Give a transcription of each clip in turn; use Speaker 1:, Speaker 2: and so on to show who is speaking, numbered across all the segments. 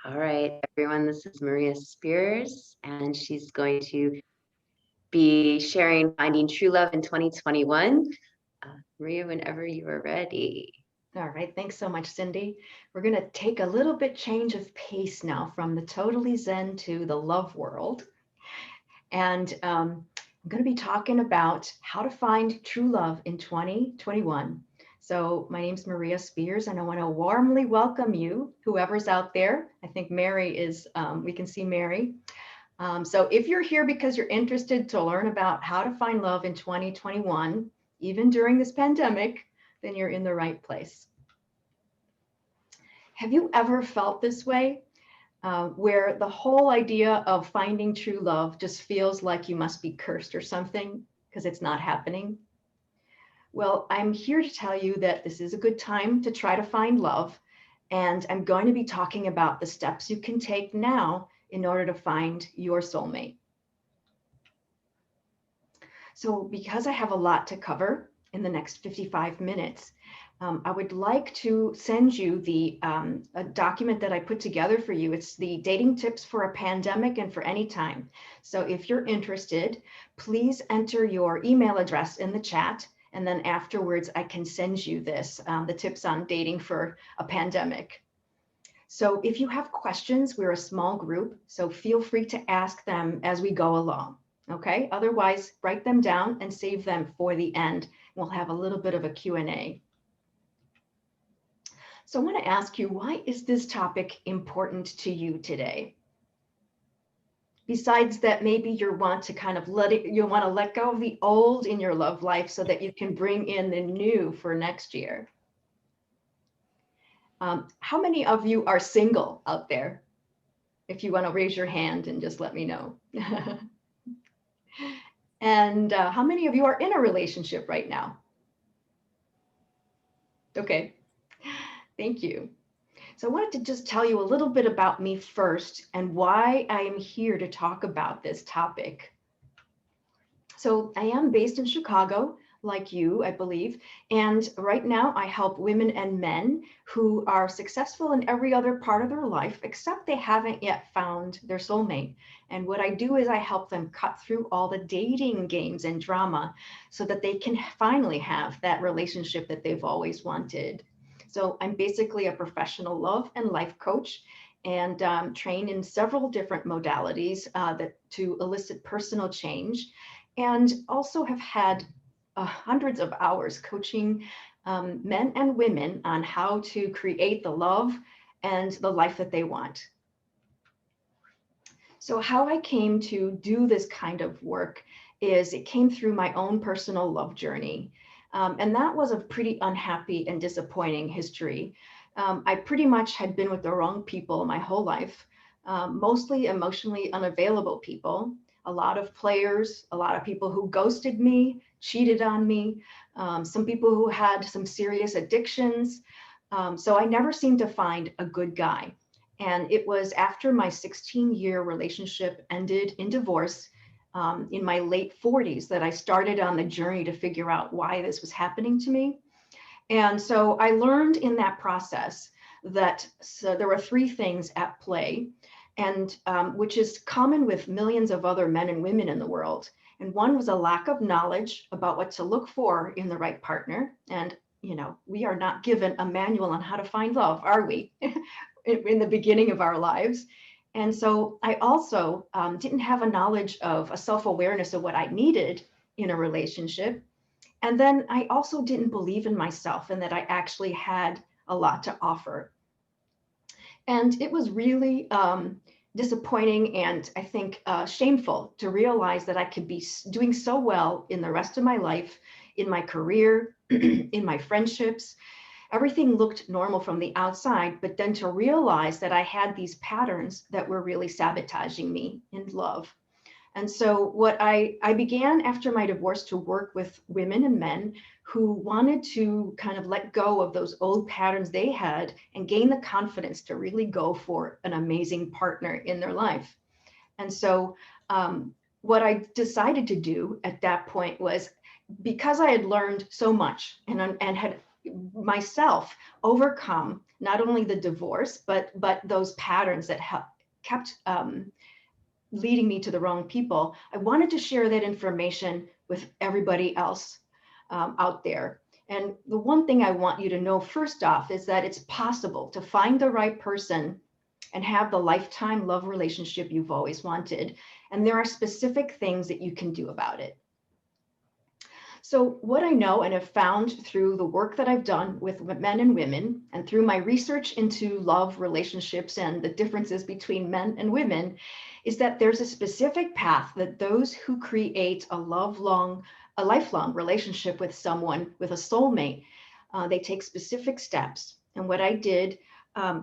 Speaker 1: All right, everyone, this is Maria Spears, and she's going to be sharing Finding True Love in 2021. Maria, whenever you are ready.
Speaker 2: All right, thanks so much, Cindy. We're going to take a little bit change of pace now from the totally Zen to the love world. And I'm going to be talking about how to find true love in 2021. So my name's Maria Spears, and I want to warmly welcome you, whoever's out there. I think Mary is, we can see Mary. So if you're here because you're interested to learn about how to find love in 2021, even during this pandemic, then you're in the right place. Have you ever felt this way, where the whole idea of finding true love just feels like you must be cursed or something because it's not happening? Well, I'm here to tell you that this is a good time to try to find love. And I'm going to be talking about the steps you can take now in order to find your soulmate. So because I have a lot to cover in the next 55 minutes, I would like to send you a document that I put together for you. It's the dating tips for a pandemic and for any time. So if you're interested, please enter your email address in the chat. And then afterwards, I can send you this, the tips on dating for a pandemic. So if you have questions, we're a small group, so feel free to ask them as we go along. Okay, otherwise write them down and save them for the end. We'll have a little bit of a Q&A. So I want to ask you, why is this topic important to you today? Besides that, maybe you want to kind of you want to let go of the old in your love life so that you can bring in the new for next year. How many of you are single out there? If you want to raise your hand and just let me know. And how many of you are in a relationship right now? Okay, thank you. So I wanted to just tell you a little bit about me first and why I am here to talk about this topic. So I am based in Chicago, like you, I believe. And right now I help women and men who are successful in every other part of their life, except they haven't yet found their soulmate. And what I do is I help them cut through all the dating games and drama so that they can finally have that relationship that they've always wanted. So I'm basically a professional love and life coach, and train in several different modalities to elicit personal change, and also have had hundreds of hours coaching men and women on how to create the love and the life that they want. So how I came to do this kind of work is it came through my own personal love journey. And that was a pretty unhappy and disappointing history. I pretty much had been with the wrong people my whole life, mostly emotionally unavailable people, a lot of players, a lot of people who ghosted me, cheated on me, some people who had some serious addictions. So I never seemed to find a good guy. And it was after my 16-year relationship ended in divorce in my late 40s that I started on the journey to figure out why this was happening to me. And so I learned in that process that there were three things at play, and which is common with millions of other men and women in the world. And one was a lack of knowledge about what to look for in the right partner. And, you know, we are not given a manual on how to find love, are we? In the beginning of our lives. And so I also didn't have a knowledge of a self-awareness of what I needed in a relationship. And then I also didn't believe in myself and that I actually had a lot to offer. And it was really disappointing and I think shameful to realize that I could be doing so well in the rest of my life, in my career, in my friendships. Everything looked normal from the outside, but then to realize that I had these patterns that were really sabotaging me in love. And so what I began after my divorce to work with women and men who wanted to kind of let go of those old patterns they had and gain the confidence to really go for an amazing partner in their life. And so what I decided to do at that point was, because I had learned so much and had myself overcome not only the divorce, but those patterns that kept leading me to the wrong people. I wanted to share that information with everybody else out there. And the one thing I want you to know first off is that it's possible to find the right person and have the lifetime love relationship you've always wanted. And there are specific things that you can do about it. So what I know and have found through the work that I've done with men and women, and through my research into love relationships and the differences between men and women, is that there's a specific path that those who create a lifelong relationship with someone, with a soulmate, they take specific steps. And what I did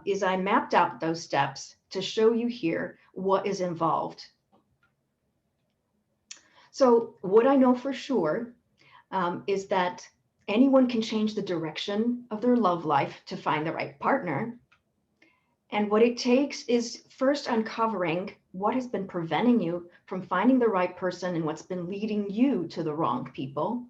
Speaker 2: is I mapped out those steps to show you here what is involved. So what I know for sure is that anyone can change the direction of their love life to find the right partner. And what it takes is first uncovering what has been preventing you from finding the right person and what's been leading you to the wrong people.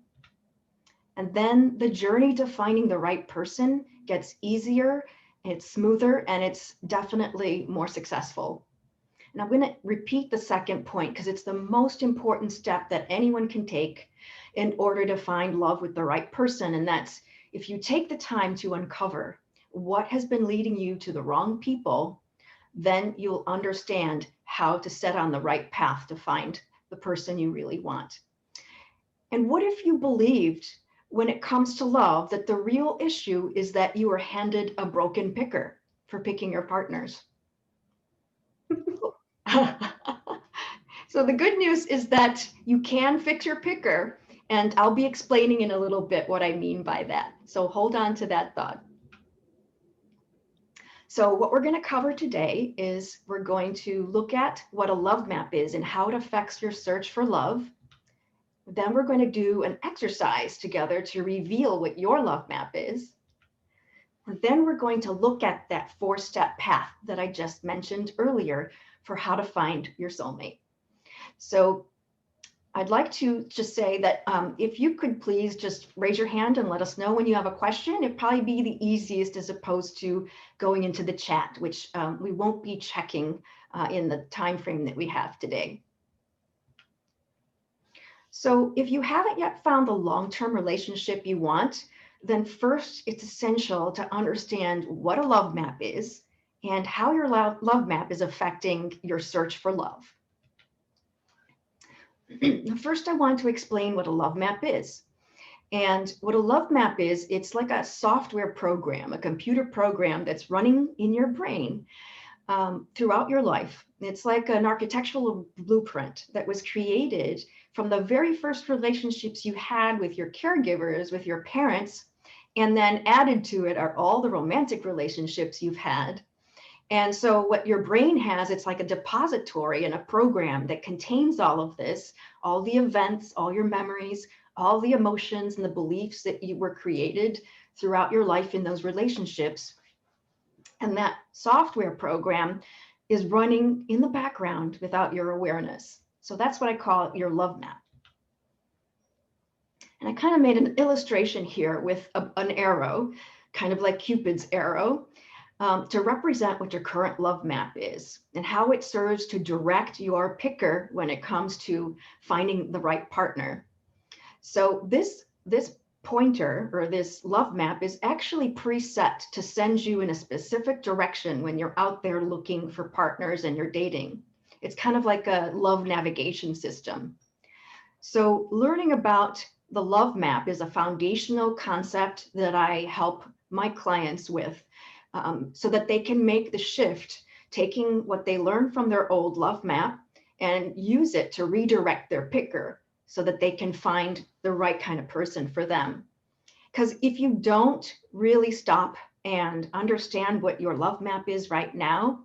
Speaker 2: And then the journey to finding the right person gets easier, it's smoother, and it's definitely more successful. And I'm going to repeat the second point because it's the most important step that anyone can take in order to find love with the right person. And that's if you take the time to uncover what has been leading you to the wrong people, then you'll understand how to set on the right path to find the person you really want. And what if you believed when it comes to love that the real issue is that you were handed a broken picker for picking your partners? So the good news is that you can fix your picker, and I'll be explaining in a little bit what I mean by that. So hold on to that thought. So what we're going to cover today is we're going to look at what a love map is and how it affects your search for love. Then we're going to do an exercise together to reveal what your love map is. And then we're going to look at that 4-step path that I just mentioned earlier for how to find your soulmate. So I'd like to just say that if you could please just raise your hand and let us know when you have a question. It'd probably be the easiest as opposed to going into the chat, which we won't be checking in the time frame that we have today. So if you haven't yet found the long-term relationship you want, then first it's essential to understand what a love map is and how your love map is affecting your search for love. First, I want to explain what a love map is. And what a love map is, it's like a software program, a computer program that's running in your brain throughout your life. It's like an architectural blueprint that was created from the very first relationships you had with your caregivers, with your parents, and then added to it are all the romantic relationships you've had. And so what your brain has, it's like a depository and a program that contains all of this, all the events, all your memories, all the emotions and the beliefs that you were created throughout your life in those relationships. And that software program is running in the background without your awareness. So that's what I call your love map. And I kind of made an illustration here with an arrow, kind of like Cupid's arrow. To represent what your current love map is and how it serves to direct your picker when it comes to finding the right partner. So this pointer or this love map is actually preset to send you in a specific direction when you're out there looking for partners and you're dating. It's kind of like a love navigation system. So learning about the love map is a foundational concept that I help my clients with. So that they can make the shift, taking what they learned from their old love map and use it to redirect their picker so that they can find the right kind of person for them. Because if you don't really stop and understand what your love map is right now,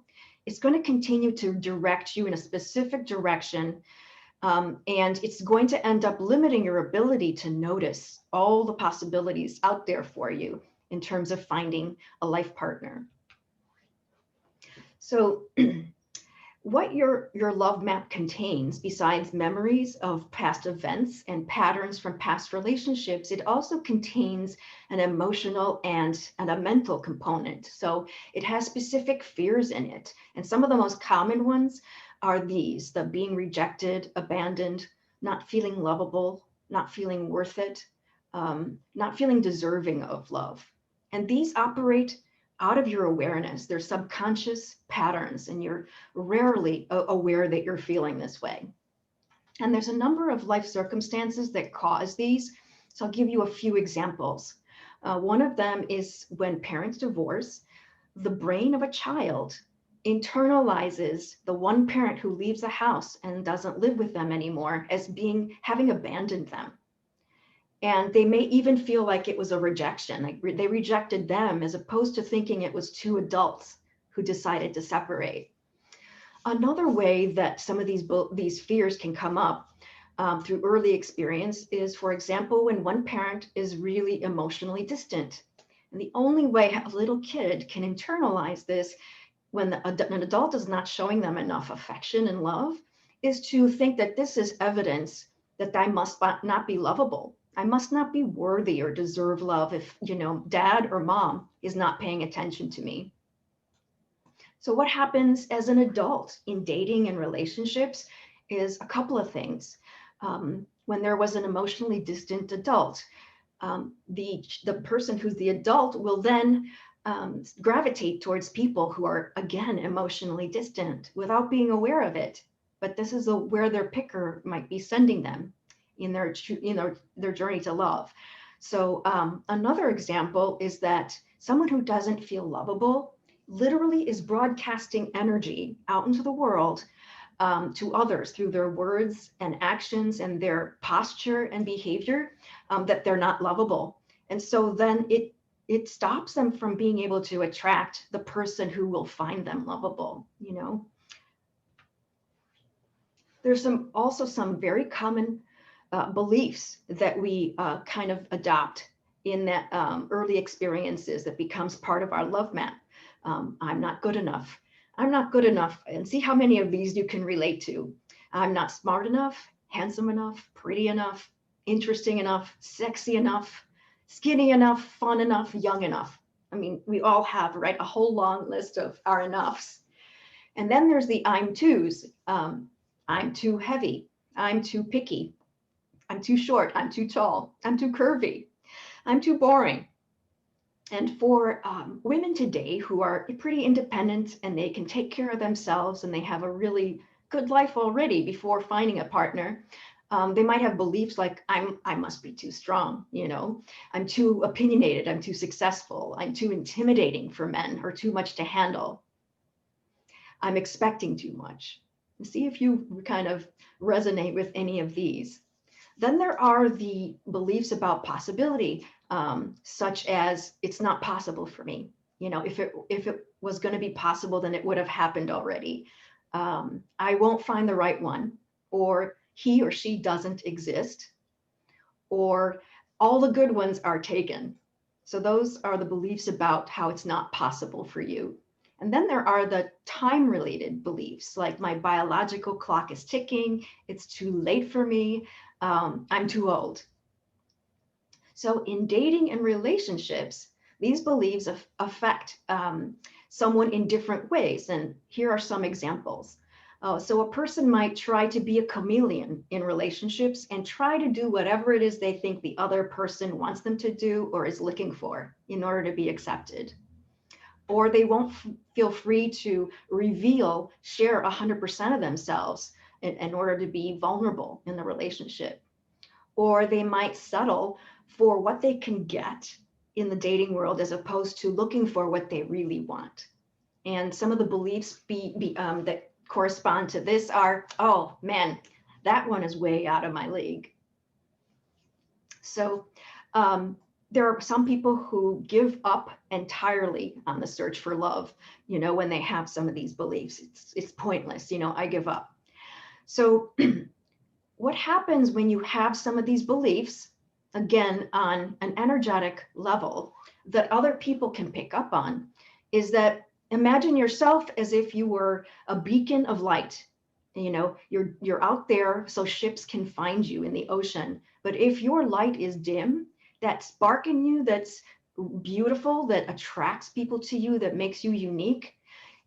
Speaker 2: it's going to continue to direct you in a specific direction. And it's going to end up limiting your ability to notice all the possibilities out there for you in terms of finding a life partner. So what your love map contains, besides memories of past events and patterns from past relationships, it also contains an emotional and a mental component. So it has specific fears in it. And some of the most common ones are these: the being rejected, abandoned, not feeling lovable, not feeling worth it, not feeling deserving of love. And these operate out of your awareness. They're subconscious patterns, and you're rarely aware that you're feeling this way. And there's a number of life circumstances that cause these. So I'll give you a few examples. One of them is when parents divorce, the brain of a child internalizes the one parent who leaves the house and doesn't live with them anymore as having abandoned them. And they may even feel like it was a rejection, like they rejected them, as opposed to thinking it was two adults who decided to separate. Another way that some of these fears can come up through early experience is, for example, when one parent is really emotionally distant. And the only way a little kid can internalize this when an adult is not showing them enough affection and love is to think that this is evidence that I must not be lovable. I must not be worthy or deserve love if, dad or mom is not paying attention to me. So what happens as an adult in dating and relationships is a couple of things. When there was an emotionally distant adult, the person who's the adult will then gravitate towards people who are, again, emotionally distant without being aware of it. But this is where their picker might be sending them in their journey to love. So another example is that someone who doesn't feel lovable literally is broadcasting energy out into the world to others through their words and actions and their posture and behavior, that they're not lovable. And so then it stops them from being able to attract the person who will find them lovable. There's also some very common beliefs that we kind of adopt in that early experiences that becomes part of our love map. I'm not good enough. I'm not good enough. And see how many of these you can relate to. I'm not smart enough, handsome enough, pretty enough, interesting enough, sexy enough, skinny enough, fun enough, young enough. I mean, we all have, right, a whole long list of our enoughs. And then there's the I'm to's. I'm too heavy. I'm too picky. I'm too short. I'm too tall. I'm too curvy. I'm too boring. And for women today who are pretty independent and they can take care of themselves and they have a really good life already before finding a partner, they might have beliefs like I must be too strong, I'm too opinionated, I'm too successful, I'm too intimidating for men or too much to handle. I'm expecting too much. See if you kind of resonate with any of these. Then there are the beliefs about possibility, such as it's not possible for me. If it was going to be possible, then it would have happened already. I won't find the right one, or he or she doesn't exist, or all the good ones are taken. So those are the beliefs about how it's not possible for you. And then there are the time-related beliefs, like my biological clock is ticking, it's too late for me, I'm too old. So in dating and relationships, these beliefs affect someone in different ways. And here are some examples. So a person might try to be a chameleon in relationships and try to do whatever it is they think the other person wants them to do or is looking for in order to be accepted. Or they won't feel free to share 100% of themselves in order to be vulnerable in the relationship. Or they might settle for what they can get in the dating world as opposed to looking for what they really want. And some of the beliefs that correspond to this are, oh man, that one is way out of my league. So there are some people who give up entirely on the search for love, when they have some of these beliefs. It's pointless, I give up. So what happens when you have some of these beliefs, again, on an energetic level that other people can pick up on, is that imagine yourself as if you were a beacon of light. You know, you're out there so ships can find you in the ocean. But if your light is dim, that spark in you that's beautiful, that attracts people to you, that makes you unique,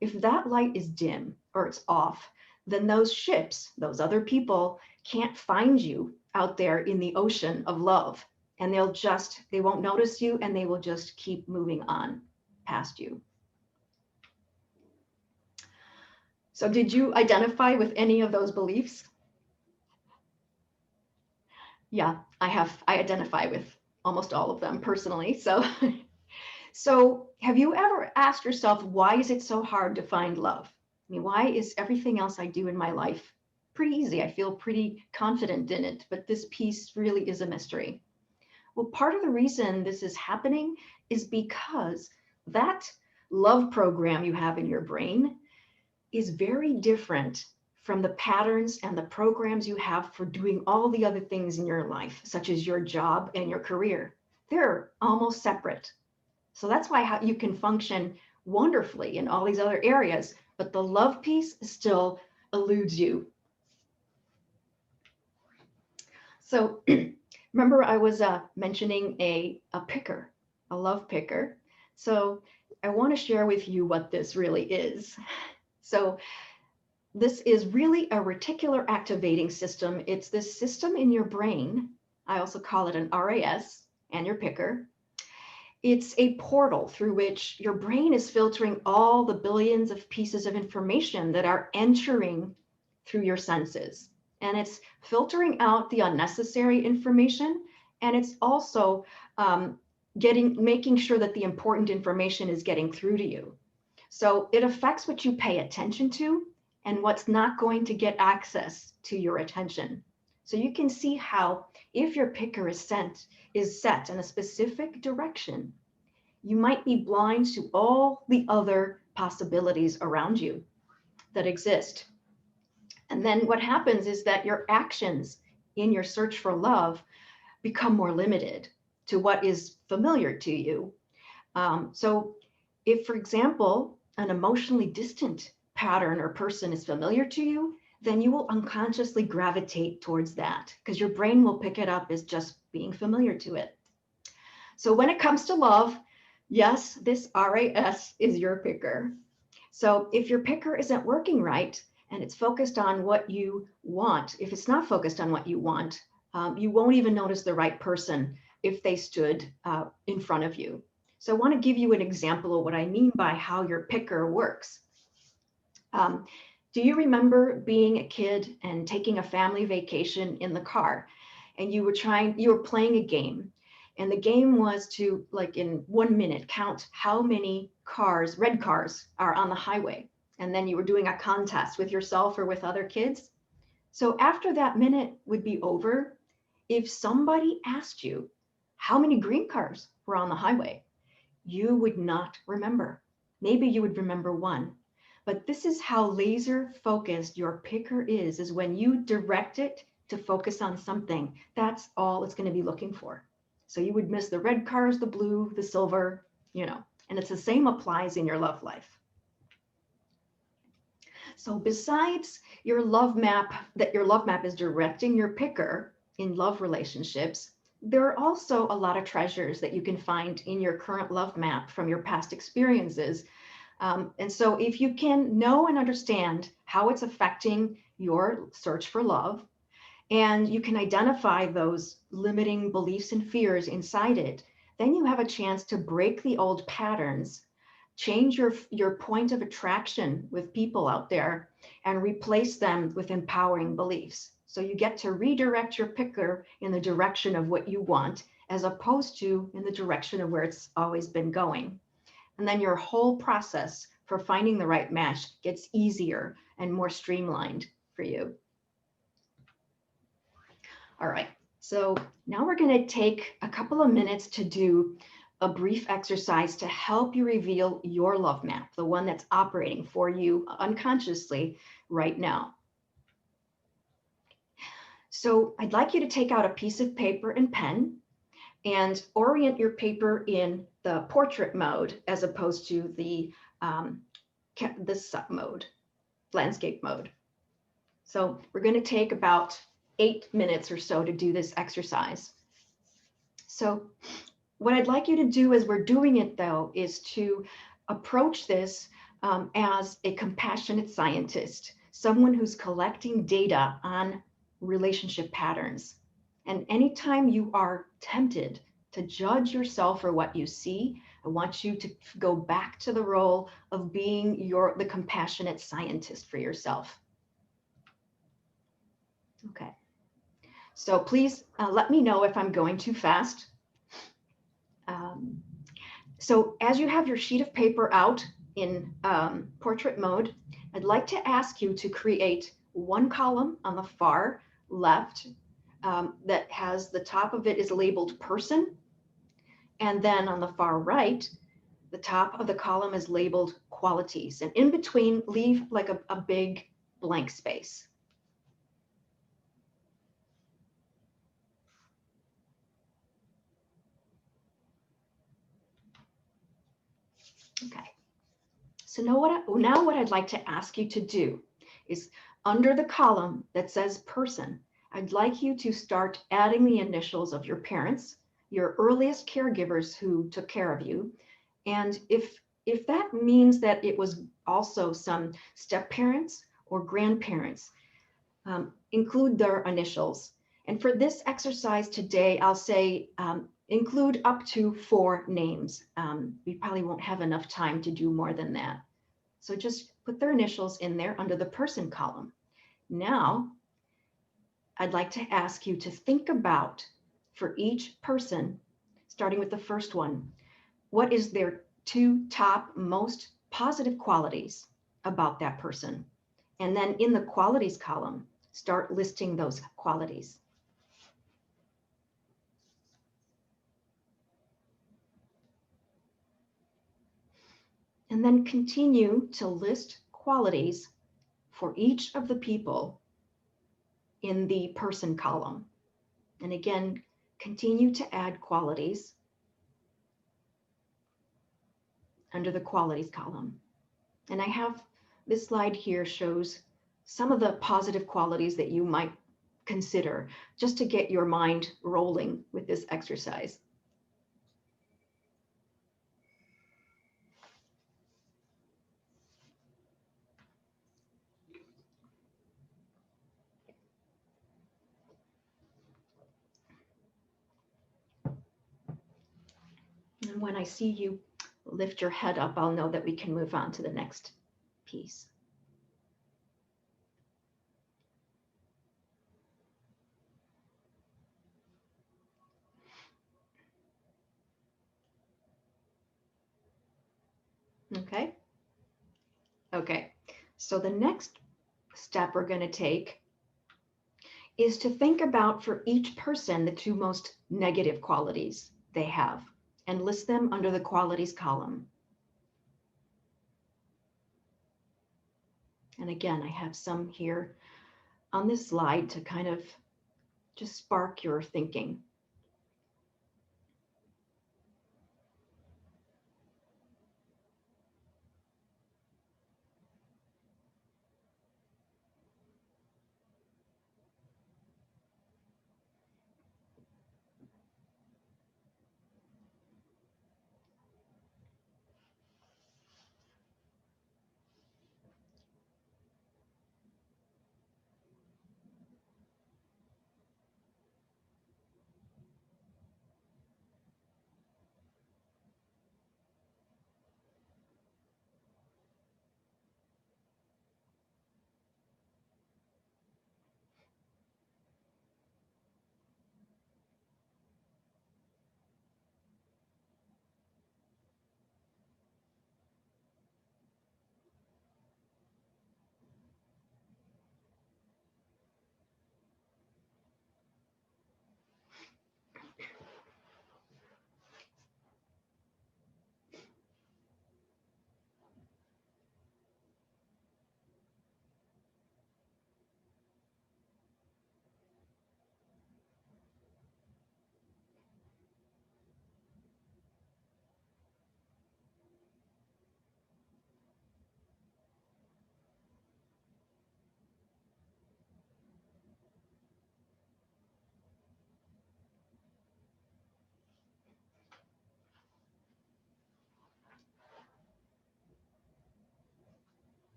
Speaker 2: if that light is dim or it's off, then those ships, those other people, can't find you out there in the ocean of love. And they won't notice you, and they will just keep moving on past you. So did you identify with any of those beliefs? Yeah, I identify with almost all of them personally. So have you ever asked yourself, why is it so hard to find love? I mean, why is everything else I do in my life pretty easy? I feel pretty confident in it, but this piece really is a mystery. Well, part of the reason this is happening is because that love program you have in your brain is very different from the patterns and the programs you have for doing all the other things in your life, such as your job and your career. They're almost separate. So that's why you can function wonderfully in all these other areas, but the love piece still eludes you. So remember I was mentioning a picker, a love picker. So I want to share with you what this really is. So this is really a reticular activating system. It's this system in your brain. I also call it an RAS, and your picker. It's a portal through which your brain is filtering all the billions of pieces of information that are entering through your senses. And it's filtering out the unnecessary information. And it's also making sure that the important information is getting through to you. So it affects what you pay attention to and what's not going to get access to your attention. So you can see how if your picker is set in a specific direction, you might be blind to all the other possibilities around you that exist. And then what happens is that your actions in your search for love become more limited to what is familiar to you. So if, for example, an emotionally distant pattern or person is familiar to you, then you will unconsciously gravitate towards that because your brain will pick it up as just being familiar to it. So when it comes to love, yes, this RAS is your picker. So if your picker isn't working right and it's focused on what you want, if it's not focused on what you want, you won't even notice the right person if they stood in front of you. So I want to give you an example of what I mean by how your picker works. Do you remember being a kid and taking a family vacation in the car, and you were playing a game, and the game was to, like, in 1 minute, count how many cars, red cars, are on the highway, and then you were doing a contest with yourself or with other kids? So after that minute would be over, if somebody asked you how many green cars were on the highway, you would not remember. Maybe you would remember one. But this is how laser focused your picker is when you direct it to focus on something, that's all it's going to be looking for. So you would miss the red cars, the blue, the silver, and it's the same applies in your love life. So besides your love map, that your love map is directing your picker in love relationships, there are also a lot of treasures that you can find in your current love map from your past experiences. And so if you can know and understand how it's affecting your search for love, and you can identify those limiting beliefs and fears inside it, then you have a chance to break the old patterns, change your point of attraction with people out there, and replace them with empowering beliefs. So you get to redirect your picker in the direction of what you want, as opposed to in the direction of where it's always been going. And then your whole process for finding the right match gets easier and more streamlined for you. All right, so now we're going to take a couple of minutes to do a brief exercise to help you reveal your love map, the one that's operating for you unconsciously right now. So I'd like you to take out a piece of paper and pen and orient your paper in the portrait mode as opposed to the this mode, landscape mode. So we're going to take about 8 minutes or so to do this exercise. So what I'd like you to do as we're doing it, though, is to approach this as a compassionate scientist, someone who's collecting data on relationship patterns. And anytime you are tempted to judge yourself for what you see, I want you to go back to the role of being the compassionate scientist for yourself. Okay. So please let me know if I'm going too fast. So as you have your sheet of paper out in portrait mode, I'd like to ask you to create one column on the far left that has the top of it is labeled person. And then on the far right, the top of the column is labeled qualities. And in between, leave like a big blank space. Okay. So now what I'd like to ask you to do is under the column that says person, I'd like you to start adding the initials of your parents, your earliest caregivers who took care of you. And if that means that it was also some step parents or grandparents, include their initials. And for this exercise today, I'll say include up to 4 names. We probably won't have enough time to do more than that. So just put their initials in there under the person column. Now, I'd like to ask you to think about, for each person, starting with the first one, what is their 2 top most positive qualities about that person? And then in the qualities column, start listing those qualities. And then continue to list qualities for each of the people in the person column. And again, continue to add qualities under the qualities column. And I have this slide here shows some of the positive qualities that you might consider just to get your mind rolling with this exercise. And when I see you lift your head up, I'll know that we can move on to the next piece. Okay. Okay. So the next step we're going to take is to think about for each person the 2 most negative qualities they have and list them under the qualities column. And again, I have some here on this slide to kind of just spark your thinking.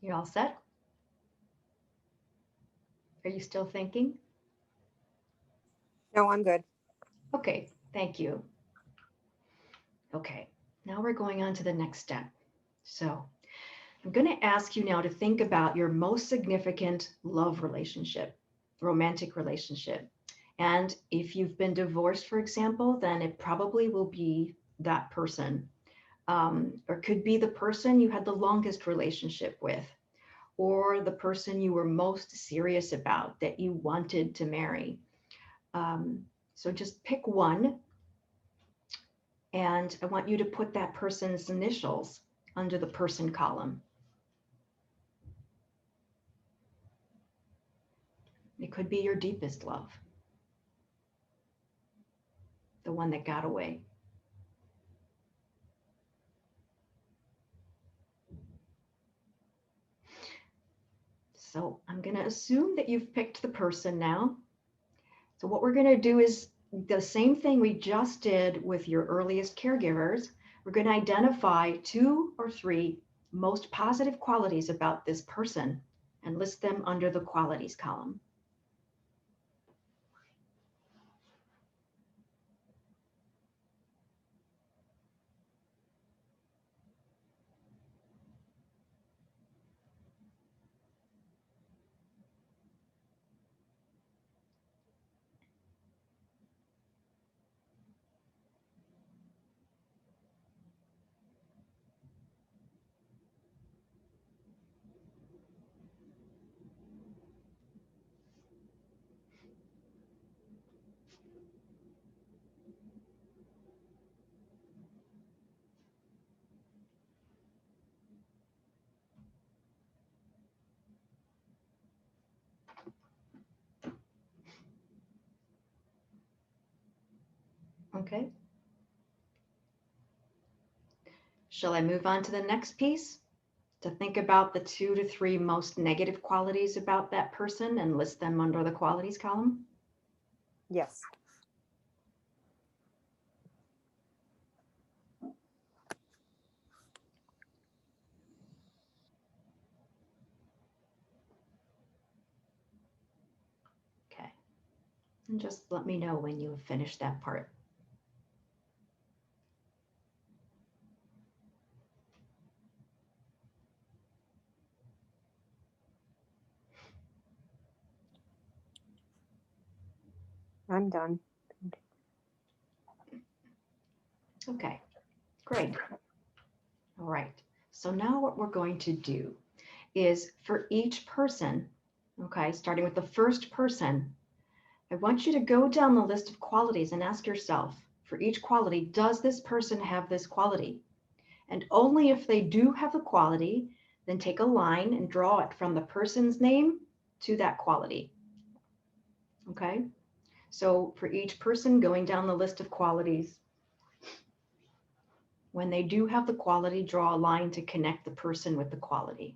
Speaker 2: You all set? Are you still thinking?
Speaker 3: No, I'm good.
Speaker 2: Okay, thank you. Okay, now we're going on to the next step. So I'm going to ask you now to think about your most significant love relationship, romantic relationship. And if you've been divorced, for example, then it probably will be that person. Or could be the person you had the longest relationship with, or the person you were most serious about that you wanted to marry. So just pick one, and I want you to put that person's initials under the person column. It could be your deepest love, the one that got away. So I'm going to assume that you've picked the person now. So what we're going to do is the same thing we just did with your earliest caregivers. We're going to identify 2 or 3 most positive qualities about this person and list them under the qualities column. Okay. Shall I move on to the next piece? To think about the 2 to 3 most negative qualities about that person and list them under the qualities column?
Speaker 3: Yes.
Speaker 2: Okay. And just let me know when you have finished that part.
Speaker 3: I'm done.
Speaker 2: Okay, great. All right. So now what we're going to do is for each person, okay, starting with the first person, I want you to go down the list of qualities and ask yourself, for each quality, does this person have this quality? And only if they do have the quality, then take a line and draw it from the person's name to that quality. Okay? So for each person going down the list of qualities, when they do have the quality, draw a line to connect the person with the quality.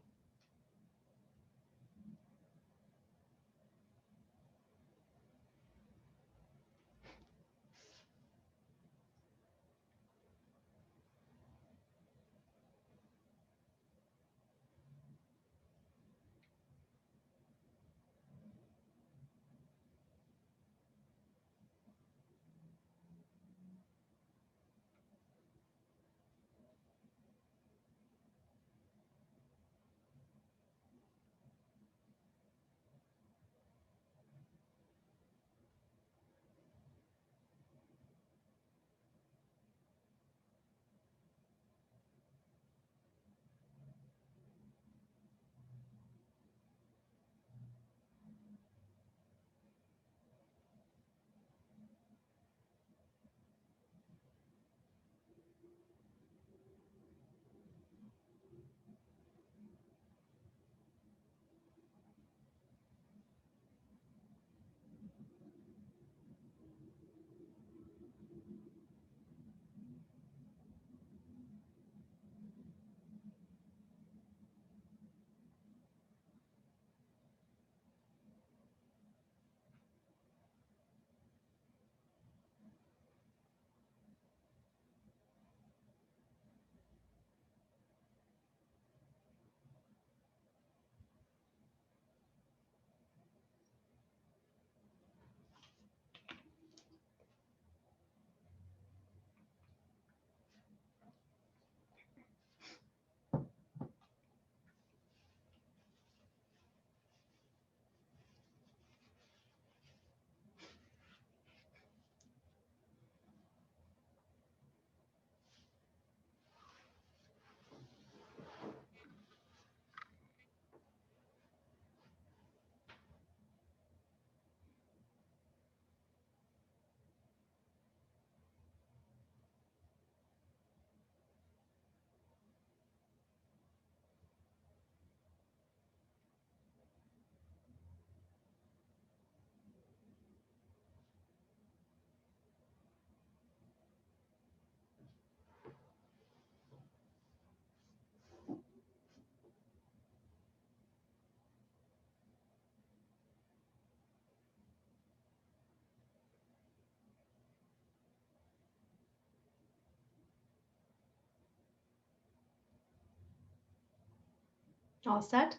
Speaker 2: All set?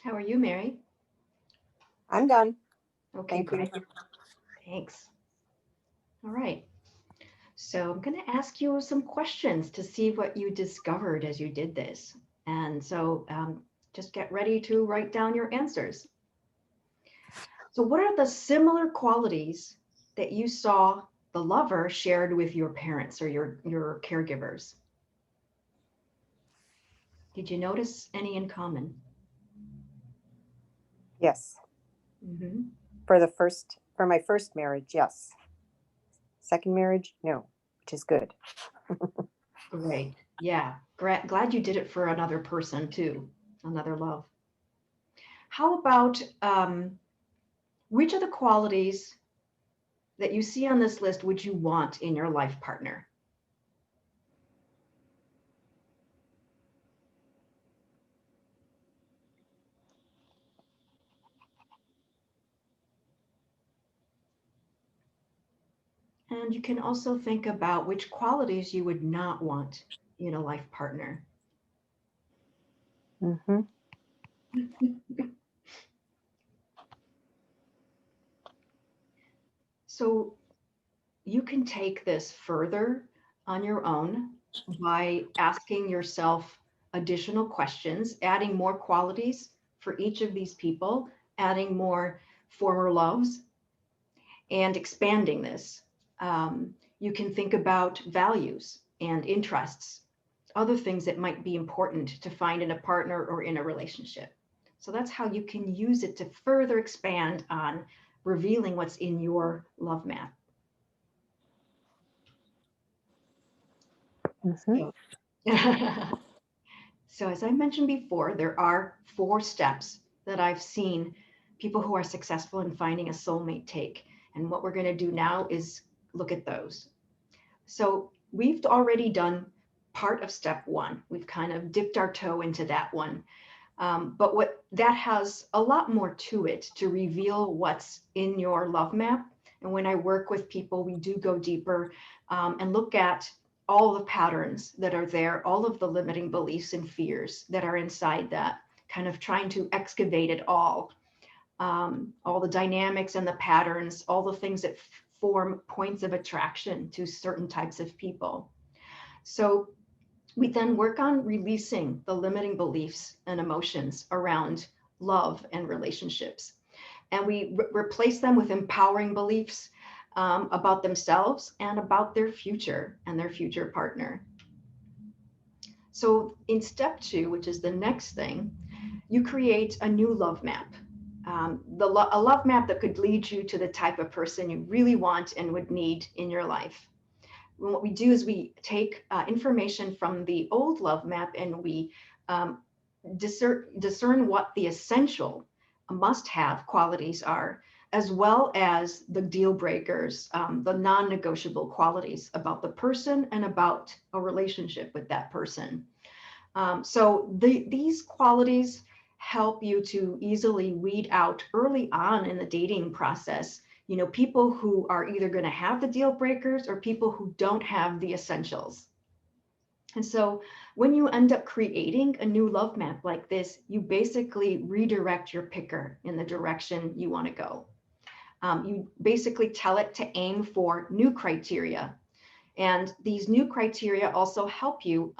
Speaker 2: How are you, Mary?
Speaker 3: I'm done.
Speaker 2: Okay,
Speaker 3: Thank you.
Speaker 2: great. Thanks. All right. So I'm going to ask you some questions to see what you discovered as you did this. And so just get ready to write down your answers. So what are the similar qualities that you saw the lover shared with your parents or your caregivers? Did you notice any in common?
Speaker 3: Yes.
Speaker 2: Mm-hmm.
Speaker 3: For my first marriage, yes. Second marriage, no, which is good.
Speaker 2: Great. Yeah. Glad you did it for another person too, another love. How about which of the qualities that you see on this list would you want in your life partner? And you can also think about which qualities you would not want in a life partner.
Speaker 3: Mm-hmm.
Speaker 2: So you can take this further on your own by asking yourself additional questions, adding more qualities for each of these people, adding more former loves, and expanding this. You can think about values and interests, other things that might be important to find in a partner or in a relationship. So that's how you can use it to further expand on revealing what's in your love map.
Speaker 3: Mm-hmm.
Speaker 2: So, so as I mentioned before, there are 4 steps that I've seen people who are successful in finding a soulmate take. And what we're going to do now is look at those. So we've already done part of step 1. We've kind of dipped our toe into that one. But what that has a lot more to it to reveal what's in your love map. And when I work with people, we do go deeper and look at all the patterns that are there, all of the limiting beliefs and fears that are inside that, kind of trying to excavate it all the dynamics and the patterns, all the things that form points of attraction to certain types of people. So we then work on releasing the limiting beliefs and emotions around love and relationships. And we replace them with empowering beliefs about themselves and about their future and their future partner. So in step 2, which is the next thing, you create a new love map. A love map that could lead you to the type of person you really want and would need in your life. And what we do is we take information from the old love map and we discern what the essential must-have qualities are, as well as the deal breakers, the non-negotiable qualities about the person and about a relationship with that person. So these qualities help you to easily weed out early on in the dating process, people who are either going to have the deal breakers or people who don't have the essentials. And so when you end up creating a new love map like this, you basically redirect your picker in the direction you want to go. You basically tell it to aim for new criteria. And these new criteria also help you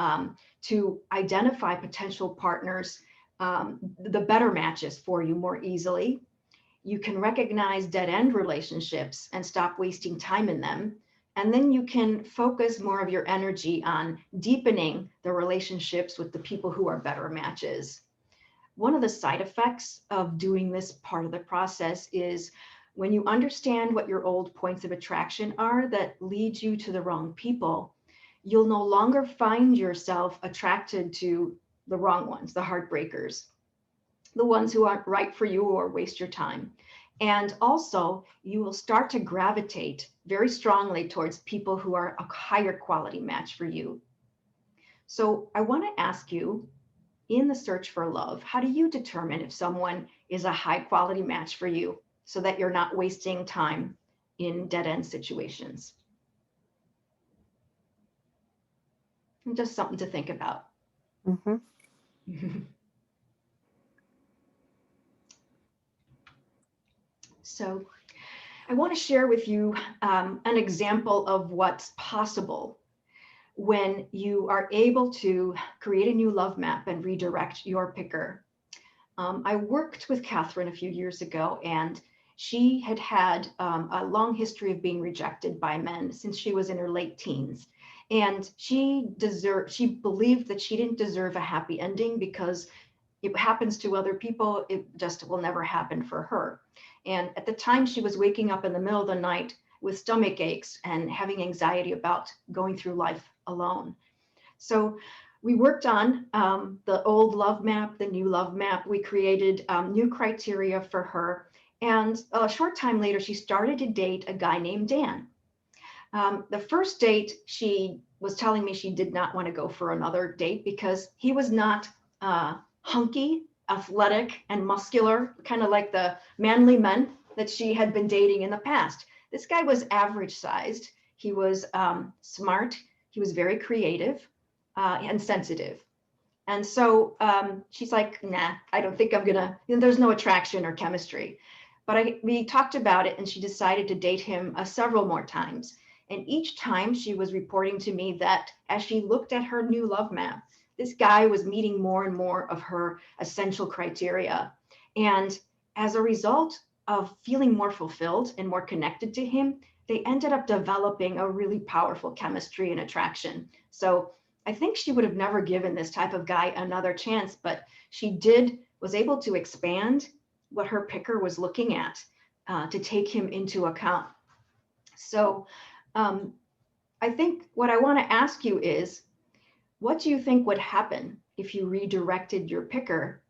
Speaker 2: to identify potential partners, the better matches for you more easily. You can recognize dead end relationships and stop wasting time in them. And then you can focus more of your energy on deepening the relationships with the people who are better matches. One of the side effects of doing this part of the process is when you understand what your old points of attraction are that lead you to the wrong people, you'll no longer find yourself attracted to the wrong ones, the heartbreakers, the ones who aren't right for you or waste your time. And also, you will start to gravitate very strongly towards people who are a higher quality match for you. So I want to ask you, in the search for love, how do you determine if someone is a high quality match for you so that you're not wasting time in dead end situations? And just something to think about.
Speaker 3: Mm-hmm.
Speaker 2: So I want to share with you an example of what's possible when you are able to create a new love map and redirect your picker. I worked with Catherine a few years ago, and she had had a long history of being rejected by men since she was in her late teens. And she believed that she didn't deserve a happy ending because it happens to other people, it just will never happen for her. And at the time, she was waking up in the middle of the night with stomach aches and having anxiety about going through life alone. So we worked on the old love map, the new love map. We created new criteria for her. And a short time later, she started to date a guy named Dan. The first date, she was telling me she did not want to go for another date because he was not hunky, athletic, and muscular, kind of like the manly men that she had been dating in the past. This guy was average sized. He was smart. He was very creative and sensitive. And so she's like, nah, I don't think I'm gonna, there's no attraction or chemistry. But we talked about it, and she decided to date him several more times. And each time she was reporting to me that as she looked at her new love map, this guy was meeting more and more of her essential criteria. And as a result of feeling more fulfilled and more connected to him, they ended up developing a really powerful chemistry and attraction. So I think she would have never given this type of guy another chance, but she was able to expand what her picker was looking at to take him into account. So I think what I want to ask you is, what do you think would happen if you redirected your picker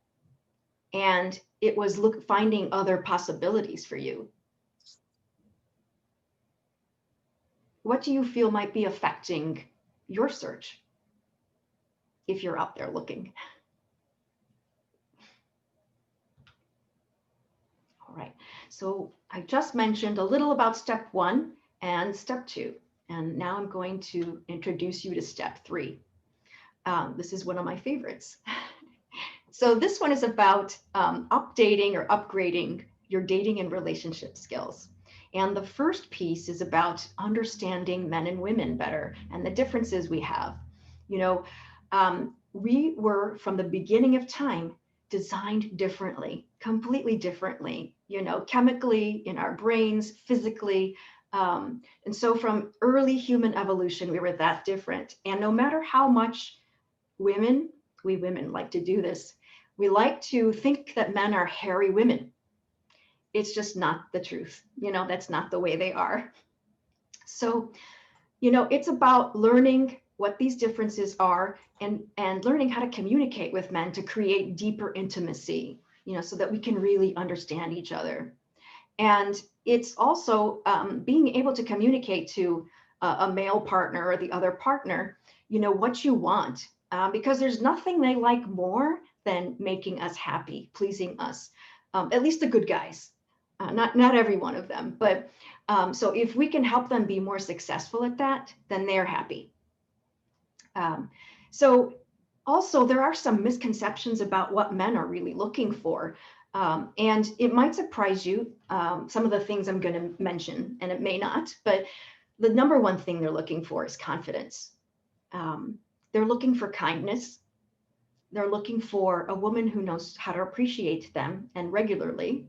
Speaker 2: and it was finding other possibilities for you? What do you feel might be affecting your search if you're out there looking? All right, so I just mentioned a little about step 1 and step 2, and now I'm going to introduce you to step 3. This is one of my favorites. So this one is about updating or upgrading your dating and relationship skills. And the first piece is about understanding men and women better and the differences we have. You know, we were from the beginning of time designed differently, completely differently, you know, chemically, in our brains, physically. And so from early human evolution, we were that different. And no matter how much we women like to do this, we like to think that men are hairy women. It's just not the truth. You know, that's not the way they are. So, you know, it's about learning what these differences are and learning how to communicate with men to create deeper intimacy, you know, so that we can really understand each other. And it's also being able to communicate to a male partner or the other partner, you know, what you want, because there's nothing they like more than making us happy, pleasing us, at least the good guys, not every one of them. But so if we can help them be more successful at that, then they're happy. So also there are some misconceptions about what men are really looking for. And it might surprise you, some of the things I'm going to mention, and it may not, but the number one thing they're looking for is confidence. They're looking for kindness. They're looking for a woman who knows how to appreciate them and regularly.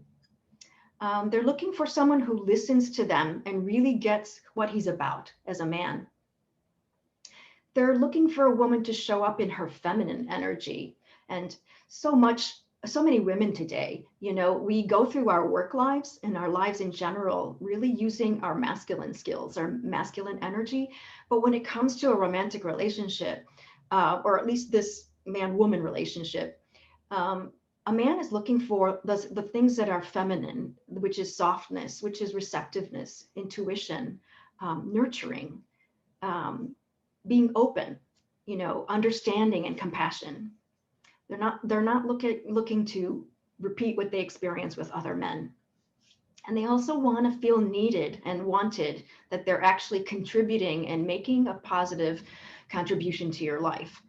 Speaker 2: They're looking for someone who listens to them and really gets what he's about as a man. They're looking for a woman to show up in her feminine energy. And so many women today, you know, we go through our work lives and our lives in general, really using our masculine skills, our masculine energy. But when it comes to a romantic relationship, or at least this man-woman relationship, a man is looking for the things that are feminine, which is softness, which is receptiveness, intuition, nurturing, being open, you know, understanding and compassion. They're not looking to repeat what they experience with other men. And they also want to feel needed and wanted, that they're actually contributing and making a positive contribution to your life.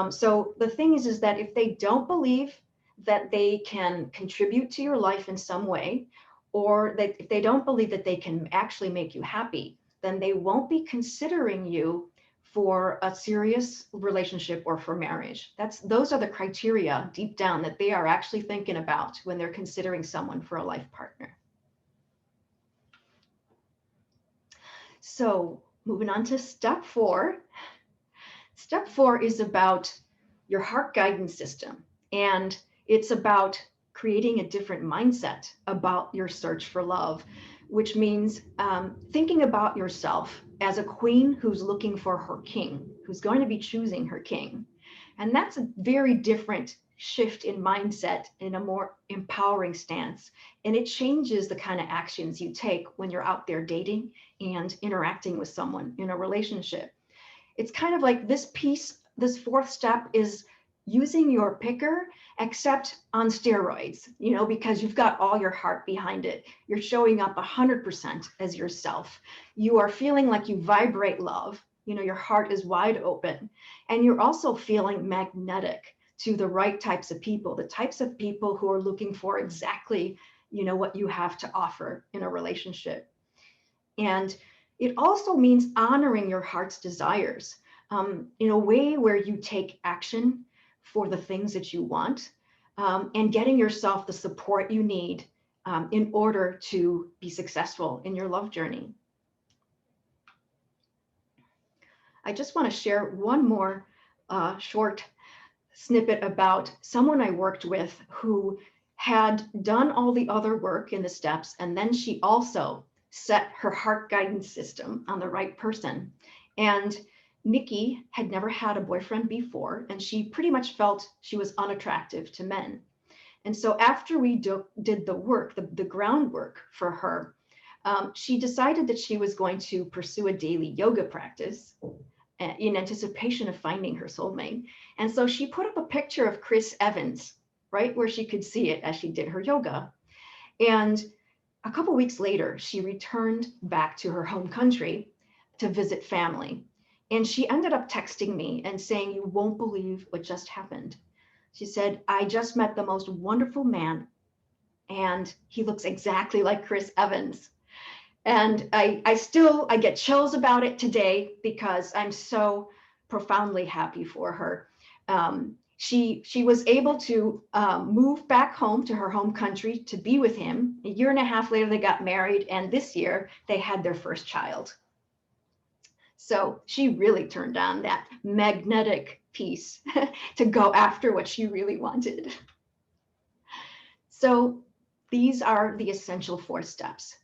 Speaker 2: So the thing is that if they don't believe that they can contribute to your life in some way, or that if they don't believe that they can actually make you happy, then they won't be considering you for a serious relationship or for marriage. Those are the criteria deep down that they are actually thinking about when they're considering someone for a life partner. So moving on to step 4. Step 4 is about your heart guidance system, and it's about creating a different mindset about your search for love, which means thinking about yourself as a queen who's looking for her king, who's going to be choosing her king. And that's a very different shift in mindset, in a more empowering stance. And it changes the kind of actions you take when you're out there dating and interacting with someone in a relationship. It's kind of like this 4th step is using your picker, except on steroids, because you've got all your heart behind it. You're showing up 100% as yourself. You are feeling like you vibrate love. Your heart is wide open, and you're also feeling magnetic to the right types of people, the types of people who are looking for exactly, what you have to offer in a relationship. And it also means honoring your heart's desires in a way where you take action for the things that you want, and getting yourself the support you need in order to be successful in your love journey. I just want to share one more short snippet about someone I worked with who had done all the other work in the steps, and then she also set her heart guidance system on the right person. And Nikki had never had a boyfriend before, and she pretty much felt she was unattractive to men. And so after we did the work, the groundwork for her, she decided that she was going to pursue a daily yoga practice in anticipation of finding her soulmate. And so she put up a picture of Chris Evans, right where she could see it as she did her yoga. And a couple weeks later, she returned back to her home country to visit family. And she ended up texting me and saying, "You won't believe what just happened." She said, "I just met the most wonderful man, and he looks exactly like Chris Evans." And I get chills about it today because I'm so profoundly happy for her. She was able to move back home to her home country to be with him. A year and a half later, they got married, and this year they had their first child. So she really turned on that magnetic piece to go after what she really wanted. So these are the essential 4 steps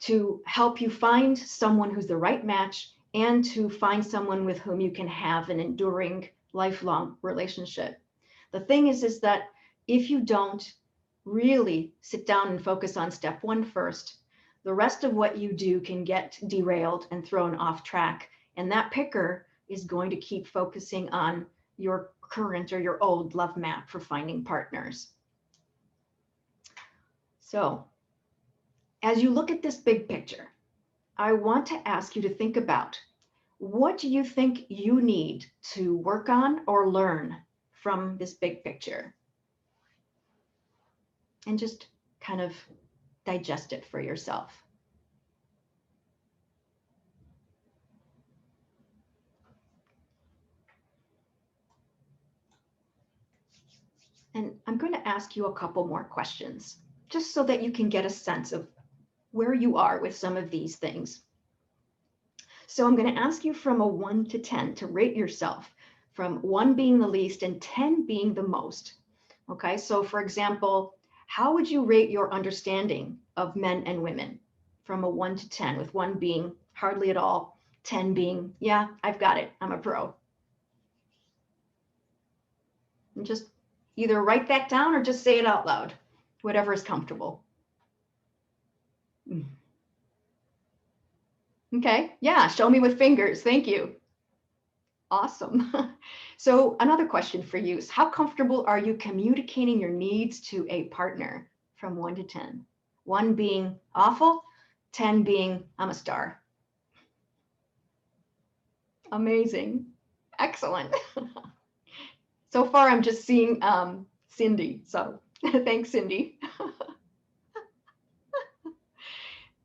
Speaker 2: to help you find someone who's the right match and to find someone with whom you can have an enduring, lifelong relationship. The thing is that if you don't really sit down and focus on step 1 first, the rest of what you do can get derailed and thrown off track. And that picker is going to keep focusing on your current or your old love map for finding partners. So as you look at this big picture, I want to ask you to think about, what do you think you need to work on or learn from this big picture? And just kind of digest it for yourself. And I'm going to ask you a couple more questions, just so that you can get a sense of where you are with some of these things. So I'm going to ask you from a 1 to 10 to rate yourself, from 1 being the least and 10 being the most. Okay, so for example, how would you rate your understanding of men and women from a 1 to 10, with 1 being hardly at all, 10 being, yeah, I've got it, I'm a pro? And just either write that down or just say it out loud, whatever is comfortable. Okay, yeah, show me with fingers, thank you. Awesome. So another question for you is, how comfortable are you communicating your needs to a partner from 1 to 10? 1 being awful, 10 being I'm a star. Amazing. Excellent. So far, I'm just seeing Cindy. So thanks, Cindy.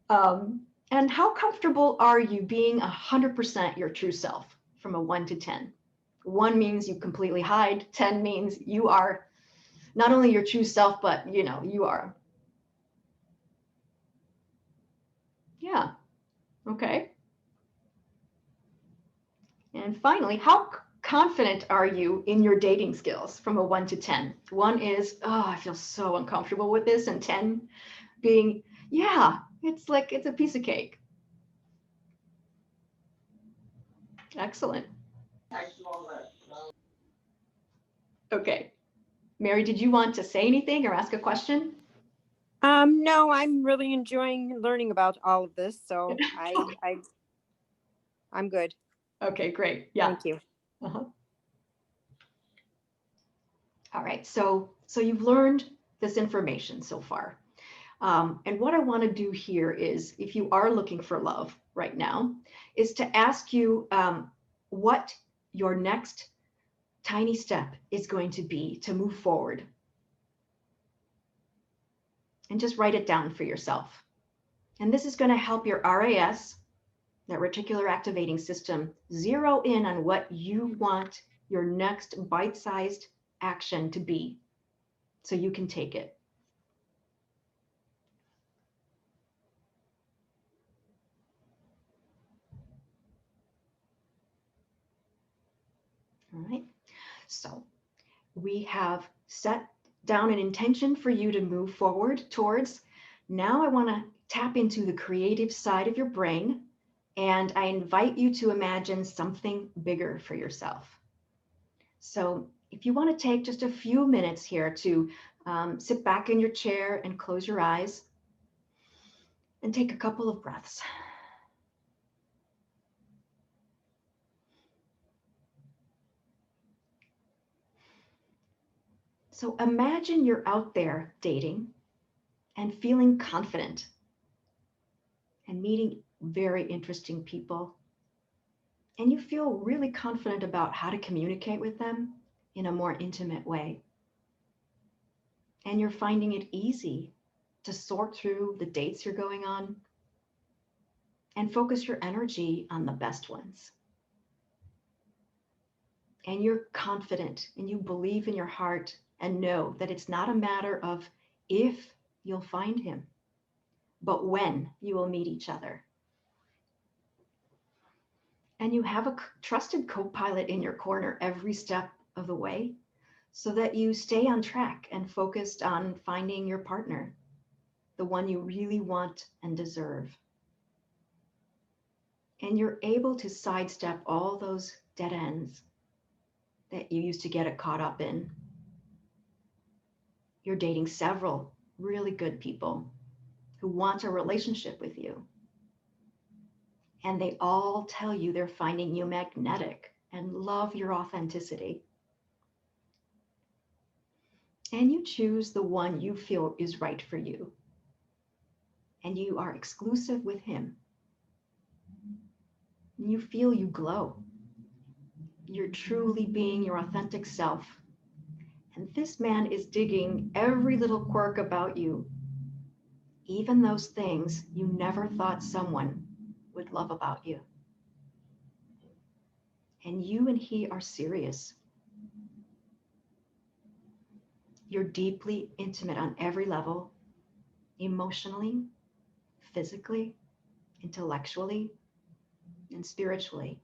Speaker 2: And how comfortable are you being 100% your true self from a 1 to 10? 1 means you completely hide. 10 means you are not only your true self, but you are. Yeah. Okay. And finally, how confident are you in your dating skills from a 1 to 10? 1 is, oh, I feel so uncomfortable with this. And 10 being, yeah, it's like it's a piece of cake. Excellent. Okay. Mary, did you want to say anything or ask a question?
Speaker 3: No, I'm really enjoying learning about all of this, so I'm good.
Speaker 2: Okay, great. Yeah.
Speaker 3: Thank you.
Speaker 2: Uh-huh. All right. So you've learned this information so far. And what I want to do here is, if you are looking for love right now, is to ask you what your next tiny step is going to be to move forward. And just write it down for yourself. And this is going to help your RAS, that reticular activating system, zero in on what you want your next bite-sized action to be so you can take it. All right. So we have set down an intention for you to move forward towards. Now I want to tap into the creative side of your brain, and I invite you to imagine something bigger for yourself. So if you want to take just a few minutes here to sit back in your chair and close your eyes and take a couple of breaths. So imagine you're out there dating and feeling confident and meeting very interesting people. And you feel really confident about how to communicate with them in a more intimate way. And you're finding it easy to sort through the dates you're going on and focus your energy on the best ones. And you're confident and you believe in your heart and know that it's not a matter of if you'll find him, but when you will meet each other. And you have a trusted co-pilot in your corner every step of the way so that you stay on track and focused on finding your partner, the one you really want and deserve. And you're able to sidestep all those dead ends that you used to get caught up in. You're dating several really good people who want a relationship with you. And they all tell you they're finding you magnetic and love your authenticity. And you choose the one you feel is right for you. And you are exclusive with him. You feel you glow. You're truly being your authentic self. And this man is digging every little quirk about you, even those things you never thought someone would love about you. And you and he are serious. You're deeply intimate on every level, emotionally, physically, intellectually, and spiritually.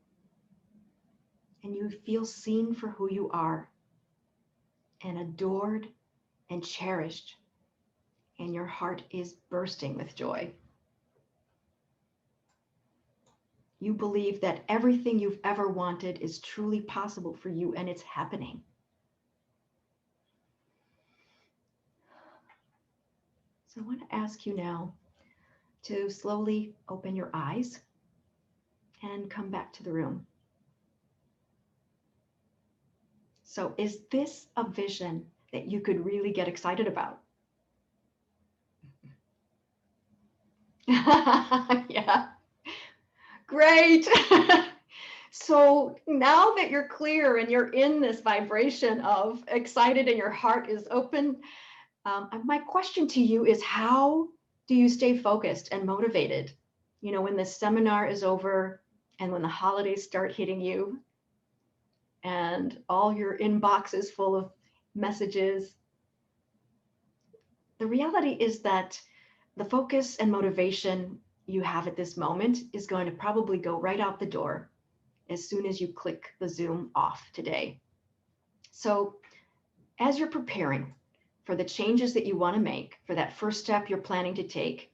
Speaker 2: And you feel seen for who you are and adored and cherished. And your heart is bursting with joy. You believe that everything you've ever wanted is truly possible for you, and it's happening. So I want to ask you now to slowly open your eyes and come back to the room. So is this a vision that you could really get excited about? Yeah, great. So now that you're clear and you're in this vibration of excited and your heart is open, my question to you is, how do you stay focused and motivated? You know, when this seminar is over and when the holidays start hitting you and all your inbox is full of messages. The reality is that the focus and motivation you have at this moment is going to probably go right out the door as soon as you click the Zoom off today. So as you're preparing for the changes that you want to make, for that first step you're planning to take,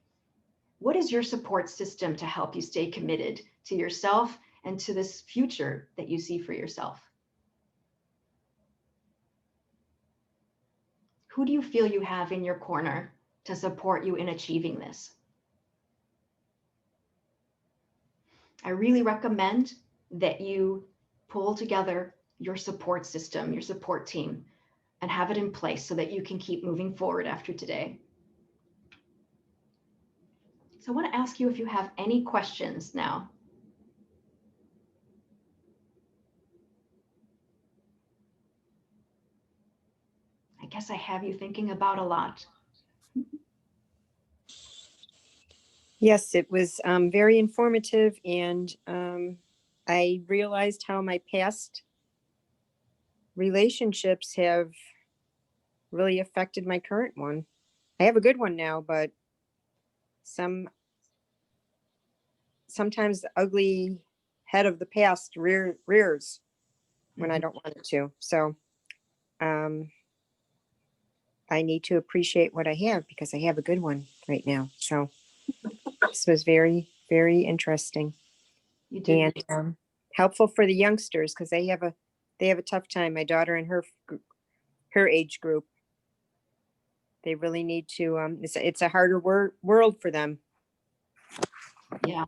Speaker 2: what is your support system to help you stay committed to yourself and to this future that you see for yourself? Who do you feel you have in your corner to support you in achieving this? I really recommend that you pull together your support system, your support team, and have it in place so that you can keep moving forward after today. So I want to ask you if you have any questions now. I guess I have you thinking about a lot.
Speaker 3: Yes, it was very informative, and I realized how my past relationships have really affected my current one. I have a good one now, but sometimes the ugly head of the past rears when I don't want it to. So I need to appreciate what I have because I have a good one right now. So this was very, very interesting.
Speaker 2: You did.
Speaker 3: And helpful for the youngsters because they have a tough time. My daughter and her age group, they really need to. It's a harder world for them.
Speaker 2: Yeah.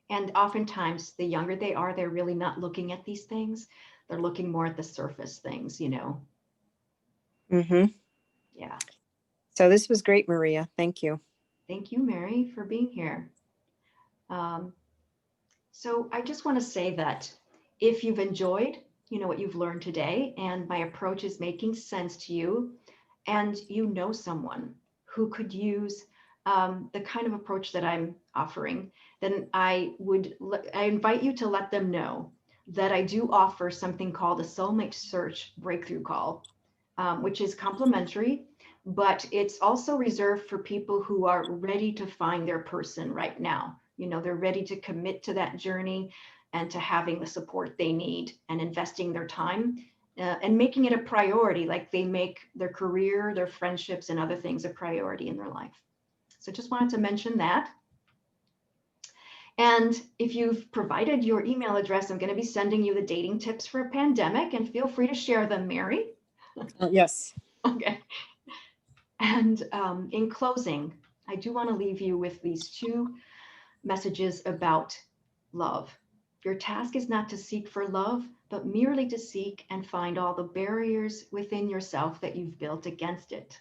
Speaker 2: And oftentimes, the younger they are, they're really not looking at these things. They're looking more at the surface things, you know.
Speaker 3: Mm-hmm.
Speaker 2: Yeah.
Speaker 3: So this was great, Maria. Thank you.
Speaker 2: Thank you, Mary, for being here. So I just want to say that if you've enjoyed, you know, what you've learned today, and my approach is making sense to you, and you know someone who could use the kind of approach that I'm offering, then I invite you to let them know that I do offer something called a soulmate search breakthrough call, which is complimentary, but it's also reserved for people who are ready to find their person right now. You know, they're ready to commit to that journey and to having the support they need and investing their time and making it a priority, like they make their career, their friendships, and other things a priority in their life. So just wanted to mention that. And if you've provided your email address, I'm going to be sending you the dating tips for a pandemic, and feel free to share them, Mary.
Speaker 3: Yes.
Speaker 2: Okay. And in closing, I do want to leave you with these two messages about love. Your task is not to seek for love, but merely to seek and find all the barriers within yourself that you've built against it.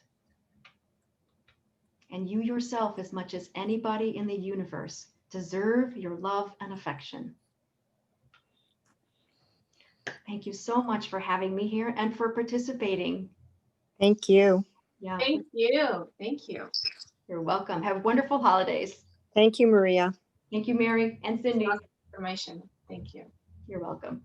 Speaker 2: And you yourself, as much as anybody in the universe, deserve your love and affection. Thank you so much for having me here and for participating.
Speaker 3: Thank you.
Speaker 2: Yeah.
Speaker 4: Thank you. Thank you.
Speaker 2: You're welcome. Have wonderful holidays.
Speaker 3: Thank you, Maria.
Speaker 2: Thank you, Mary and Cindy.
Speaker 4: Information. Thank you.
Speaker 2: You're welcome.